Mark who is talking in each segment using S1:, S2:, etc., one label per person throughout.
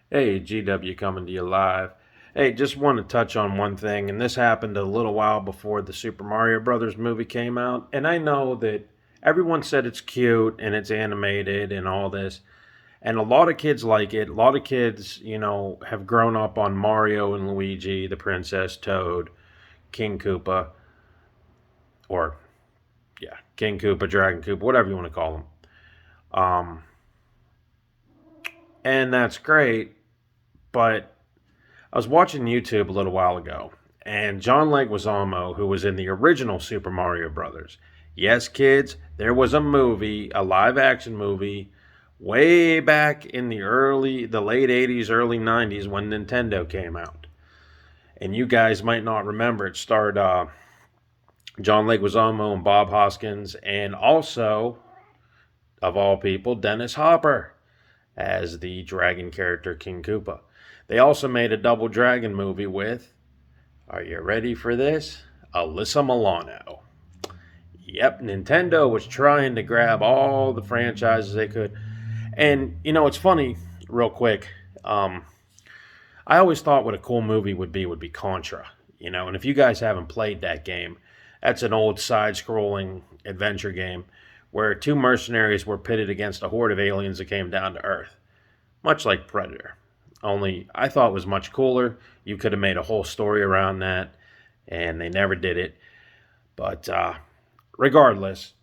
S1: Hey, GW coming to you live. Hey, just want to touch on one thing, and this happened a little while before the Super Mario Brothers movie came out. And I know that everyone said it's cute and it's animated and all this, and a lot of kids like it. A lot of kids, have grown up on Mario and Luigi, the Princess, Toad, King Koopa, or yeah, King Koopa, Dragon Koopa, whatever you want to call them. Um, and that's great, but I was watching YouTube a little while ago, and John Leguizamo, who was in the original Super Mario Brothers. Yes, kids, there was a movie, a live action movie, way back in the late 80s, early 90s when Nintendo came out. And you guys might not remember it starred John Leguizamo and Bob Hoskins, and also, of all people, Dennis Hopper as the dragon character King Koopa. They also made a Double Dragon movie with, are you ready for this? Alyssa Milano. Yep, Nintendo was trying to grab all the franchises they could. And, it's funny, real quick. I always thought what a cool movie would be Contra. And if you guys haven't played that game, that's an old side scrolling adventure game where two mercenaries were pitted against a horde of aliens that came down to Earth, much like Predator. Only I thought it was much cooler. You could have made a whole story around that, and they never did it. But regardless,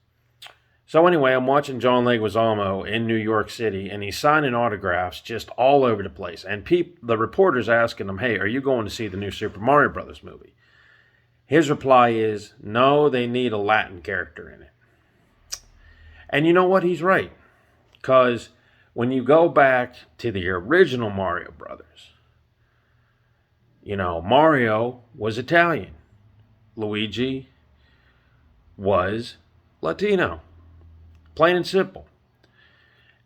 S1: so anyway, I'm watching John Leguizamo in New York City, and he's signing autographs just all over the place. And the reporter's asking him, "Hey, are you going to see the new Super Mario Brothers movie?" His reply is, "No, they need a Latin character in it." And you know what? He's right, because when you go back to the original Mario Brothers, Mario was Italian. Luigi was Latino. Plain and simple.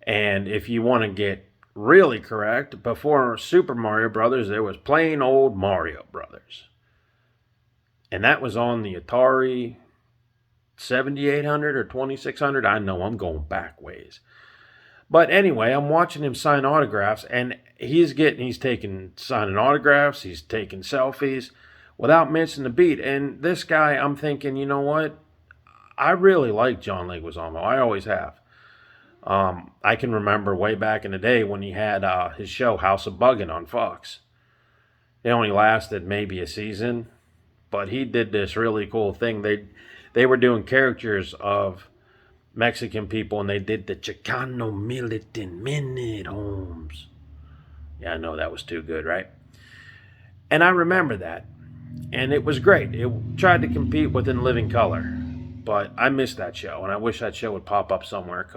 S1: And if you want to get really correct, before Super Mario Brothers, there was plain old Mario Brothers. And that was on the Atari 7800 or 2600. I know I'm going back ways. But anyway, I'm watching him sign autographs, and he's taking signing autographs, he's taking selfies without missing a beat. And this guy, I'm thinking, you know what? I really like John Leguizamo. I always have. I can remember way back in the day when he had his show House of Buggin' on Fox. It only lasted maybe a season, but he did this really cool thing. They were doing characters of Mexican people, and they did the Chicano Militant Minute Homes. Yeah, I know that was too good, right? And I remember that. And it was great. It tried to compete with In Living Color. But I missed that show, and I wish that show would pop up somewhere,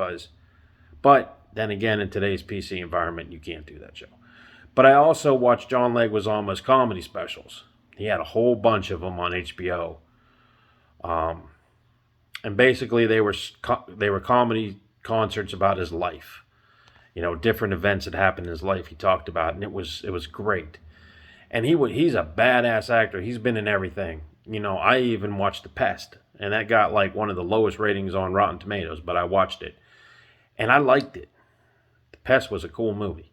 S1: but then again, in today's PC environment, you can't do that show. But I also watched John Leguizamo's comedy specials. He had a whole bunch of them on HBO. And basically they were comedy concerts about his life. Different events that happened in his life he talked about, and it was great. And he's a badass actor. He's been in everything. I even watched The Pest, and that got like one of the lowest ratings on Rotten Tomatoes, but I watched it, and I liked it. The Pest was a cool movie.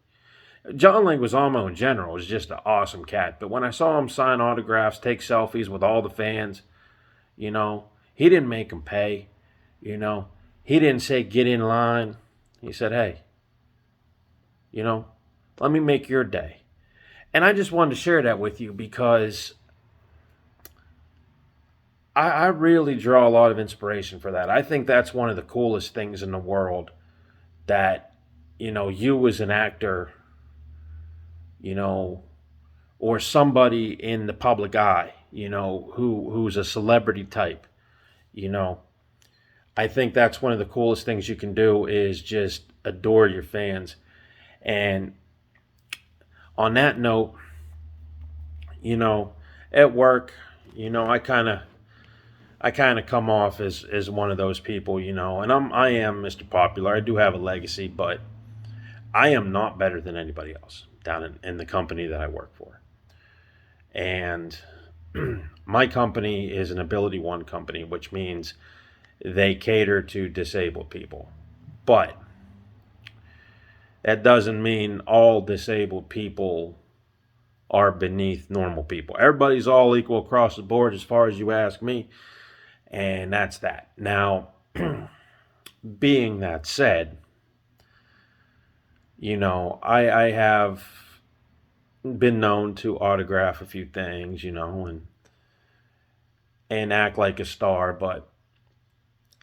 S1: John Leguizamo in general is just an awesome cat, but when I saw him sign autographs, take selfies with all the fans, he didn't make them pay. He didn't say get in line. He said, "Hey, let me make your day." And I just wanted to share that with you because I really draw a lot of inspiration for that. I think that's one of the coolest things in the world, that, you as an actor, or somebody in the public eye, who's a celebrity type, I think that's one of the coolest things you can do, is just adore your fans. And on that note, at work, I kind of come off as one of those people, and I am Mr. Popular. I do have a legacy, but I am not better than anybody else down in the company that I work for. And my company is an Ability One company, which means they cater to disabled people. But that doesn't mean all disabled people are beneath normal people. Everybody's all equal across the board as far as you ask me, and that's that. Now, being that said, I have been known to autograph a few things, and act like a star, but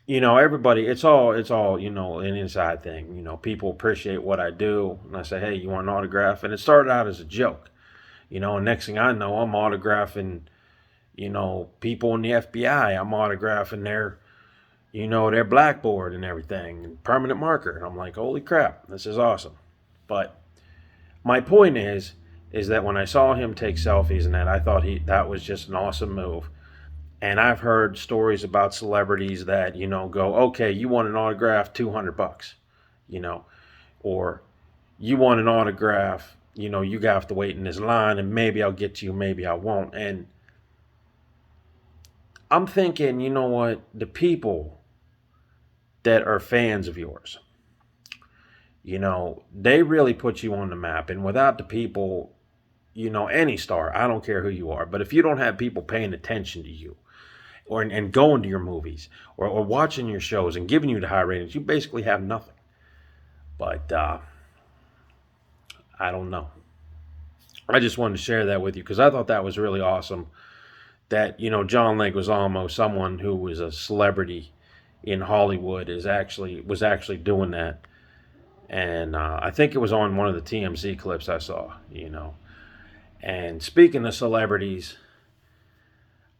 S1: everybody, it's all an inside thing. People appreciate what I do, and I say, hey, you want an autograph? And it started out as a joke, and next thing I know, I'm autographing, people in the FBI. I'm autographing their blackboard and everything, and permanent marker. And I'm like, holy crap, this is awesome. But my point is that when I saw him take selfies and that, I thought that was just an awesome move. And I've heard stories about celebrities that, go, okay, you want an autograph, $200, or you want an autograph, you have to wait in this line and maybe I'll get to you, maybe I won't. And I'm thinking, you know what, the people that are fans of yours, they really put you on the map. And without the people, any star, I don't care who you are, but if you don't have people paying attention to you, and going to your movies, or watching your shows and giving you the high ratings, you basically have nothing. But I don't know. I just wanted to share that with you because I thought that was really awesome. That John Leguizamo, someone who was a celebrity in Hollywood, was actually doing that, and I think it was on one of the TMZ clips I saw. And speaking of celebrities,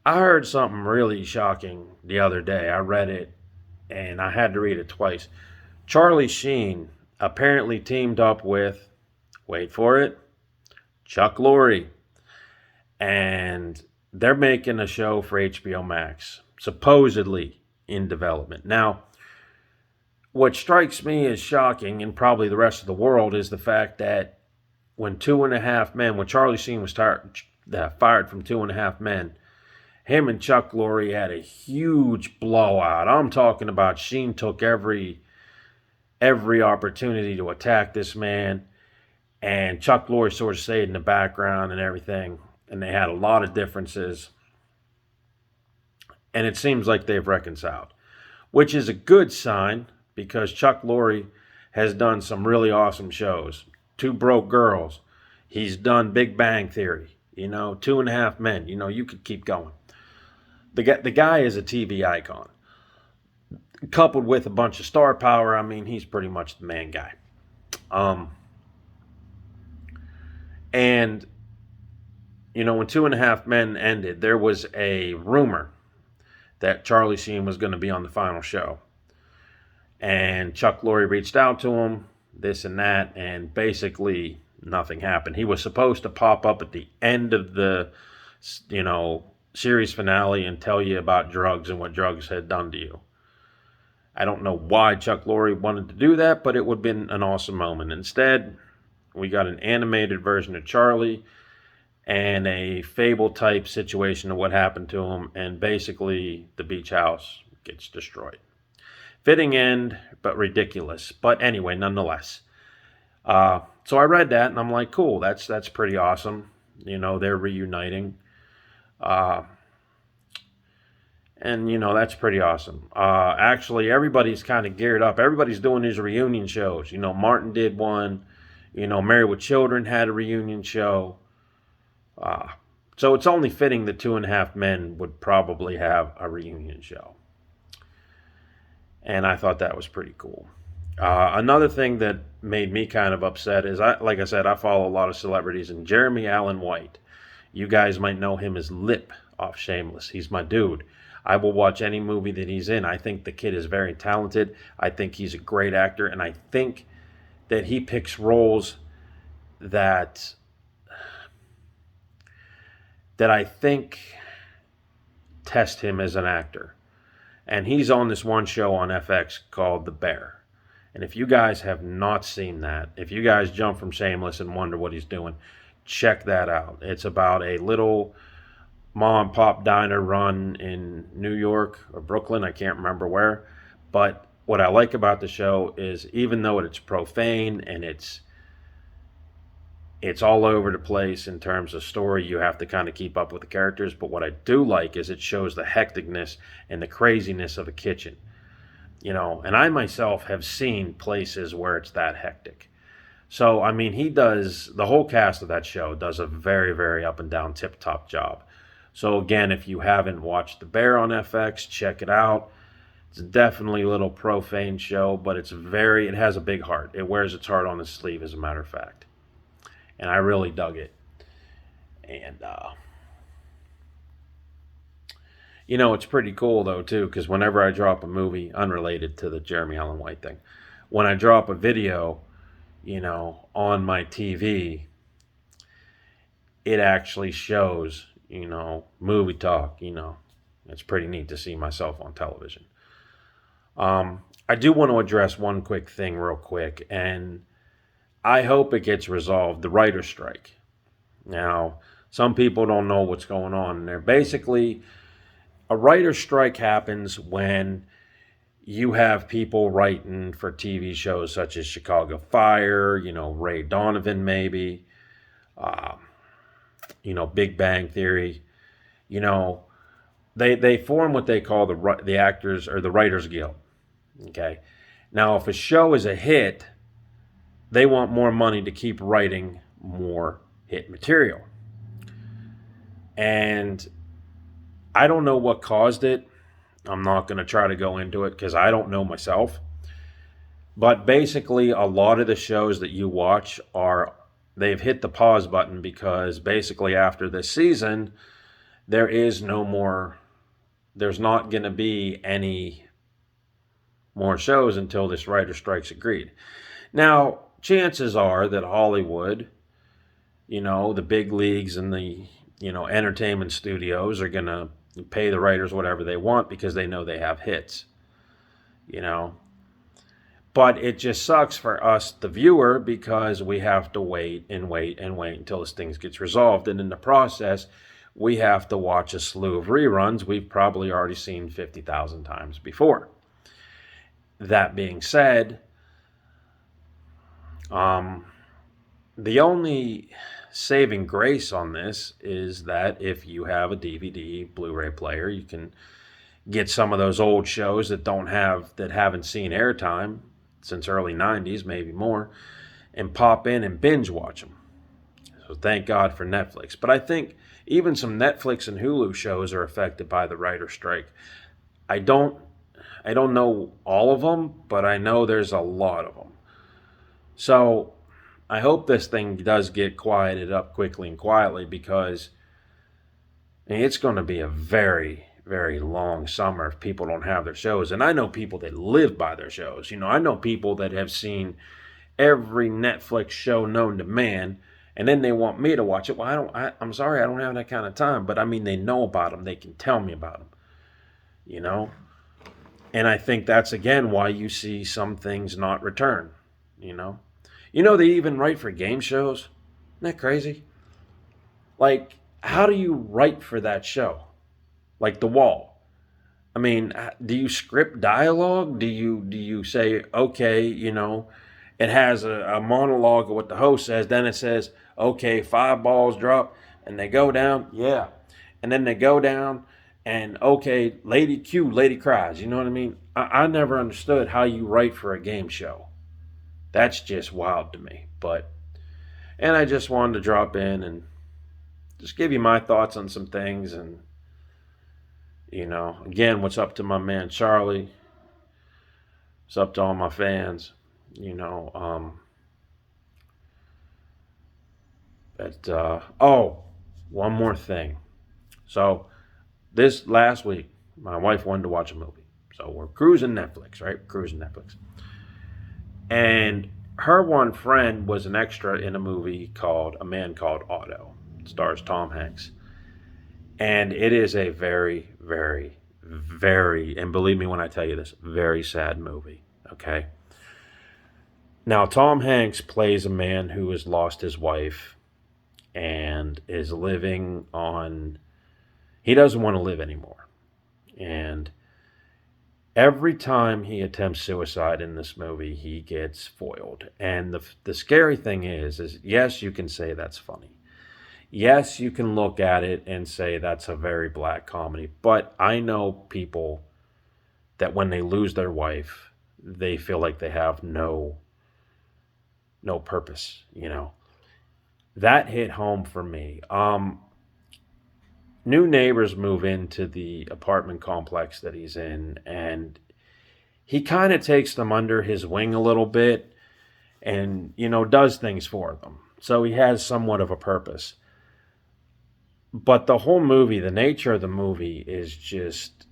S1: I heard something really shocking the other day. I read it, and I had to read it twice. Charlie Sheen apparently teamed up with, wait for it, Chuck Lorre. And they're making a show for HBO Max, supposedly in development. Now, what strikes me as shocking, and probably the rest of the world, is the fact that when Charlie Sheen was fired from Two and a Half Men, him and Chuck Lorre had a huge blowout. I'm talking about Sheen took every opportunity to attack this man, and Chuck Lorre sort of stayed in the background and everything, and they had a lot of differences. And it seems like they've reconciled, which is a good sign because Chuck Lorre has done some really awesome shows. Two Broke Girls. He's done Big Bang Theory. Two and a Half Men. You could keep going. The guy is a TV icon. Coupled with a bunch of star power, I mean, he's pretty much the main guy. And, when Two and a Half Men ended, there was a rumor that Charlie Sheen was going to be on the final show. And Chuck Lorre reached out to him, this and that, and basically nothing happened. He was supposed to pop up at the end of the, series finale and tell you about drugs and what drugs had done to you. I don't know why Chuck Lorre wanted to do that, but it would have been an awesome moment. Instead, we got an animated version of Charlie and a fable type situation of what happened to him, and basically the beach house gets destroyed. Fitting end, but ridiculous. But anyway, nonetheless. So I read that and I'm like, cool, that's pretty awesome. They're reuniting. And that's pretty awesome. Actually, everybody's kind of geared up. Everybody's doing these reunion shows. Martin did one. Married with Children had a reunion show. So it's only fitting that Two and a Half Men would probably have a reunion show. And I thought that was pretty cool. Another thing that made me kind of upset is, like I said, I follow a lot of celebrities, and Jeremy Allen White. You guys might know him as Lip off Shameless. He's my dude. I will watch any movie that he's in. I think the kid is very talented. I think he's a great actor, and I think that he picks roles that I think test him as an actor. And he's on this one show on FX called The Bear. And if you guys have not seen that, if you guys jump from Shameless and wonder what he's doing, check that out. It's about a little mom and pop diner run in New York or Brooklyn, I can't remember where, but what I like about the show is even though it's profane and it's all over the place in terms of story, you have to kind of keep up with the characters. But what I do like is it shows the hecticness and the craziness of a kitchen. And I myself have seen places where it's that hectic. So, I mean, the whole cast of that show does a very, very up and down tip top job. So, again, if you haven't watched The Bear on FX, check it out. It's definitely a little profane show, but it has a big heart. It wears its heart on its sleeve, as a matter of fact. And I really dug it. And, it's pretty cool, though, too, because whenever I drop a movie, unrelated to the Jeremy Allen White thing, when I drop a video, on my TV, it actually shows, movie talk, It's pretty neat to see myself on television. I do want to address one quick thing real quick, and I hope it gets resolved, the writer's strike. Now, some people don't know what's going on there. Basically, a writer's strike happens when you have people writing for TV shows such as Chicago Fire, Ray Donovan maybe, Big Bang Theory. They form what they call the actors or the Writers Guild. Okay, now if a show is a hit, they want more money to keep writing more hit material. And I don't know what caused it. I'm not going to try to go into it because I don't know myself. But basically, a lot of the shows that you watch they've hit the pause button because basically after this season, there's not going to be any more shows until this writer strike's agreed. Now, chances are that Hollywood, the big leagues and the, entertainment studios are going to pay the writers whatever they want because they know they have hits, But it just sucks for us, the viewer, because we have to wait and wait and wait until this thing gets resolved. And in the process, we have to watch a slew of reruns we've probably already seen 50,000 times before. That being said, the only saving grace on this is that if you have a DVD, Blu-ray player, you can get some of those old shows that haven't seen airtime since early 90s, maybe more, and pop in and binge watch them. So thank God for Netflix. But I think even some Netflix and Hulu shows are affected by the writer strike. I don't know all of them, but I know there's a lot of them. So I hope this thing does get quieted up quickly and quietly because it's going to be a very, very long summer if people don't have their shows. And I know people that live by their shows. I know people that have seen every Netflix show known to man, and then they want me to watch it. Well, I'm sorry, I don't have that kind of time. But I mean, they know about them. They can tell me about them, And I think that's, again, why you see some things not return, They even write for game shows. Isn't that crazy? Like, how do you write for that show? Like The Wall. I mean, do you script dialogue? Do you say, okay, it has a monologue of what the host says. Then it says, okay, 5 balls drop, and they go down. Yeah. And then they go down, and okay, lady Q, lady cries. You know what I mean? I never understood how you write for a game show. That's just wild to me. And I just wanted to drop in and just give you my thoughts on some things. And, again, what's up to my man Charlie? What's up to all my fans? One more thing. So this last week, my wife wanted to watch a movie. So we're cruising Netflix, right? And her one friend was an extra in a movie called A Man Called Otto. It stars Tom Hanks. And it is a very, very, very, and believe me when I tell you this, very sad movie, okay? Now, Tom Hanks plays a man who has lost his wife and is he doesn't want to live anymore. And Every time he attempts suicide in this movie, he gets foiled. And the scary thing is yes, you can say that's funny. Yes, you can look at it and say that's a very black comedy. But I know people that when they lose their wife, they feel like they have no purpose. That hit home for me. New neighbors move into the apartment complex that he's in, and he kind of takes them under his wing a little bit and, does things for them. So he has somewhat of a purpose. But the whole movie, the nature of the movie is just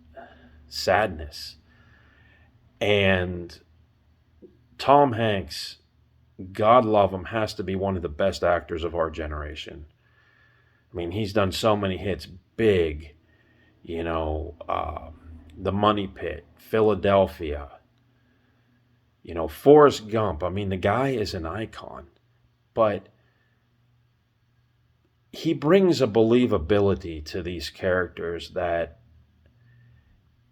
S1: sadness. And Tom Hanks, God love him, has to be one of the best actors of our generation. I mean, he's done so many hits, Big, The Money Pit, Philadelphia, Forrest Gump. I mean, the guy is an icon, but he brings a believability to these characters that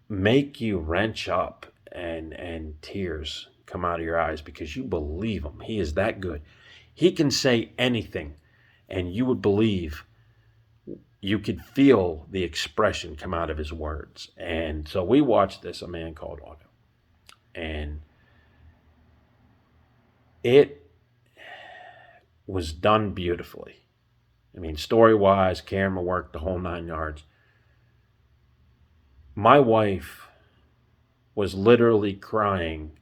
S1: make you wrench up and tears come out of your eyes because you believe him. He is that good. He can say anything and you would believe, you could feel the expression come out of his words. And so we watched this, A Man Called Otto, and it was done beautifully. I mean, story wise, camera work, the whole 9 yards. My wife was literally crying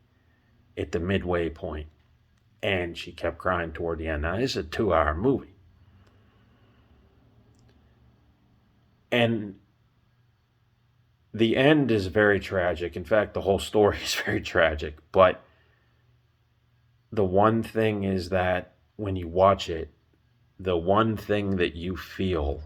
S1: at the midway point, and she kept crying toward the end. Now, this is a 2-hour movie. And the end is very tragic. In fact, the whole story is very tragic. But the one thing is that when you watch it, the one thing that you feel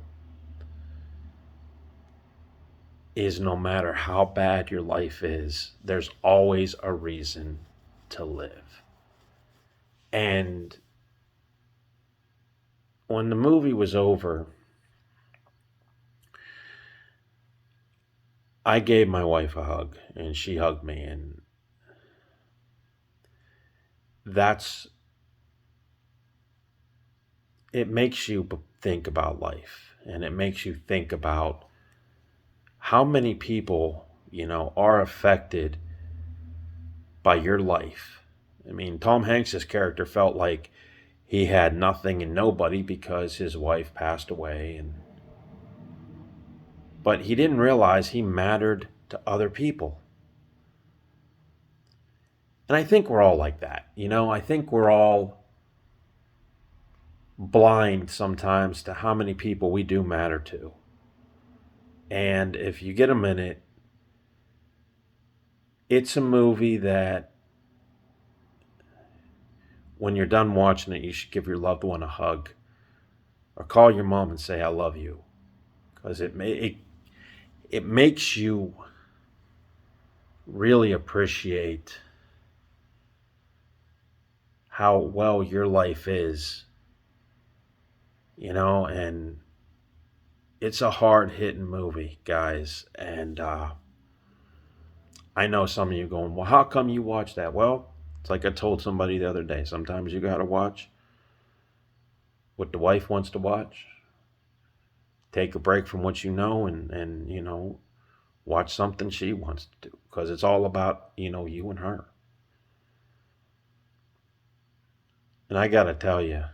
S1: is no matter how bad your life is, there's always a reason to live. And when the movie was over, I gave my wife a hug and she hugged me, and it makes you think about life, and it makes you think about how many people, are affected by your life. I mean, Tom Hanks's character felt like he had nothing and nobody because his wife passed away, but he didn't realize he mattered to other people. And I think we're all like that. I think we're all blind sometimes to how many people we do matter to. And if you get a minute, it's a movie that when you're done watching it, you should give your loved one a hug or call your mom and say, I love you. Because it makes you really appreciate how well your life is, and it's a hard-hitting movie, guys. And I know some of you going, well, how come you watch that? Well, it's like I told somebody the other day. Sometimes you got to watch what the wife wants to watch. Take a break from what you know and watch something she wants to do. Because it's all about, you and her. And I got to tell you,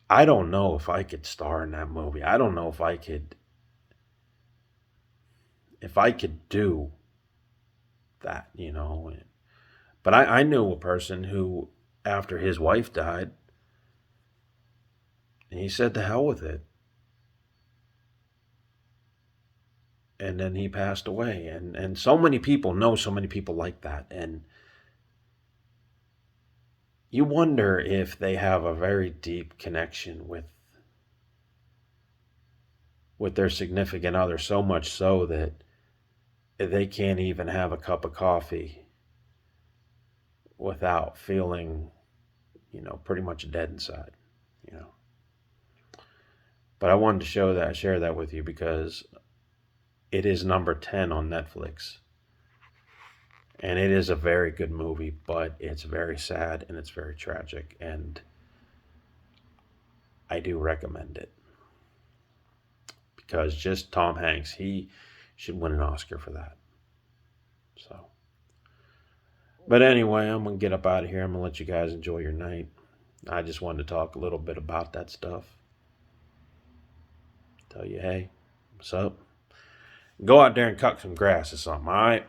S1: I don't know if I could star in that movie. I don't know if I could do that, But I knew a person who, after his wife died, he said to hell with it. And then he passed away. And so many people know so many people like that. And you wonder if they have a very deep connection with their significant other, so much so that they can't even have a cup of coffee without feeling, pretty much dead inside, But I wanted to share that with you because It is number 10 on Netflix. And it is a very good movie, but it's very sad and it's very tragic. And I do recommend it because just Tom Hanks, he should win an Oscar for that. So, but anyway, I'm gonna get up out of here. I'm gonna let you guys enjoy your night. I just wanted to talk a little bit about that stuff. Tell you, hey, what's up? Go out there and cut some grass or something, all right?